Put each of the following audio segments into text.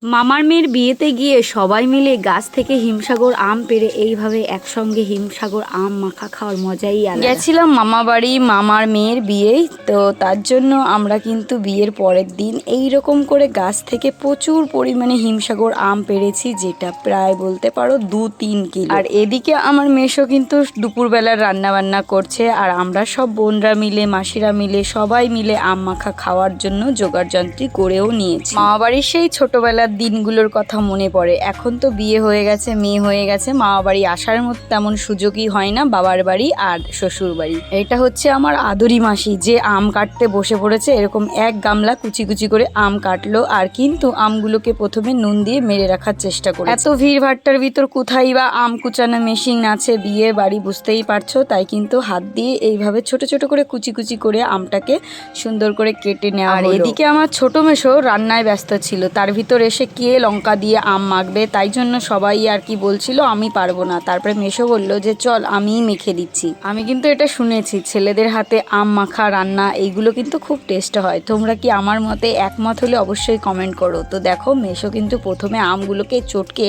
মামার মেয়ের বিয়েতে গিয়ে সবাই মিলে গাছ থেকে হিমসাগর আম পেড়ে এইভাবে একসঙ্গে হিমসাগর আম মাখা খাওয়ার মজাই আলাদা। গেছিলাম মামা বাড়ি মামার মেয়ের বিয়েই, তো তার জন্য আমরা কিন্তু বিয়ের পরের দিন এই রকম করে গাছ থেকে প্রচুর পরিমাণে হিমসাগর আম পেড়েছি, যেটা প্রায় বলতে পারো 2-3 কিলো। আর এদিকে আমার মেশো কিন্তু দুপুরবেলার রান্না বান্না করছে, আর আমরা সব বোনরা মিলে মাসিরা মিলে সবাই মিলে আম মাখা খাওয়ার জন্য জোগাড় যন্ত্রী করেও নিয়েছি। মামা বাড়ির সেই ছোটবেলার দিনগুলোর কথা মনে পড়ে। এখন তো বিয়ে হয়ে গেছে, মেয়ে হয়ে গেছে, মামা বাড়ি আসার মতো তেমন সুযোগই হয় না, বাবার বাড়ি আর শ্বশুর বাড়ি। এটা হচ্ছে আমার আদরি মাসি, যে আম কাটতে বসে পড়েছে। এরকম এক গামলা কুচি কুচি করে আম কাটলো, আর কিন্তু আমগুলোকে প্রথমে নুন দিয়ে মেরে রাখার চেষ্টা করে। এত ভিড় ভাট্টার ভিতর কোথায় বা আম কুচানো মেশিন আছে, বিয়ে বাড়ি বুঝতেই পারছো, তাই কিন্তু হাত দিয়ে এইভাবে ছোট ছোট করে কুচি কুচি করে আমটাকে সুন্দর করে কেটে নেওয়া। আর এদিকে আমার ছোট মেশো রান্নায় ব্যস্ত ছিল, তার ভিতর এসে কে লঙ্কা দিয়ে আম মাখবে, তাই জন্য সবাই আর কি বলছিল আমি পারবো না। তারপরে মেশো বলল যে চল আমিই মেখে দিচ্ছি। আমি কিন্তু এটা শুনেছি, ছেলেদের হাতে আম মাখা রান্না এইগুলো কিন্তু খুব টেস্ট হয়। তোমরা কি আমার মতে একমত হলে অবশ্যই কমেন্ট করো। তো দেখো মেশো কিন্তু প্রথমে আমগুলোকে চটকে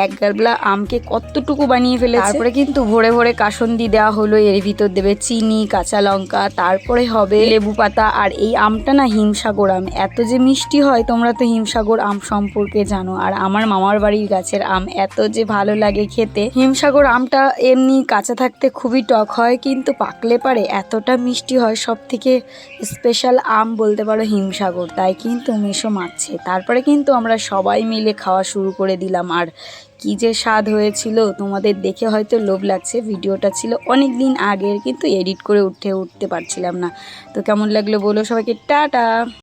এক গাবলা আমকে কতটুকু বানিয়ে ফেলেছে। তারপরে কিন্তু ভরে ভরে কাসন্দি দেওয়া হলো, এর ভিতর দেবে চিনি, কাঁচা লঙ্কা, তারপরে হবে লেবু পাতা। আর এই আমটা না হিমসাগর আম, এত যে মিষ্টি হয়, তোমরা তো হিমসাগর আম সম্পর্কে জানো। আর আমার মামার বাড়ির গাছের আম এত যে ভালো লাগে খেতে। হিমসাগর আমটা এমনি কাঁচা থাকতে খুবই টক হয়, কিন্তু পাকলে পারে এতটা মিষ্টি হয়। সব থেকে স্পেশাল আম বলতে পারো হিমসাগর, তাই কিন্তু মেশো মাখছে। তারপরে কিন্তু আমরা সবাই মিলে খাওয়া শুরু করে দিলাম। আর কি যে স্বাদ হয়েছিল, তোমাদের দেখে হয়তো লোভ লাগছে। ভিডিওটা ছিল অনেক দিন আগের, কিন্তু এডিট করে উঠতে পারছিলাম না। তো কেমন লাগলো বলো সবাইকে, টাটা।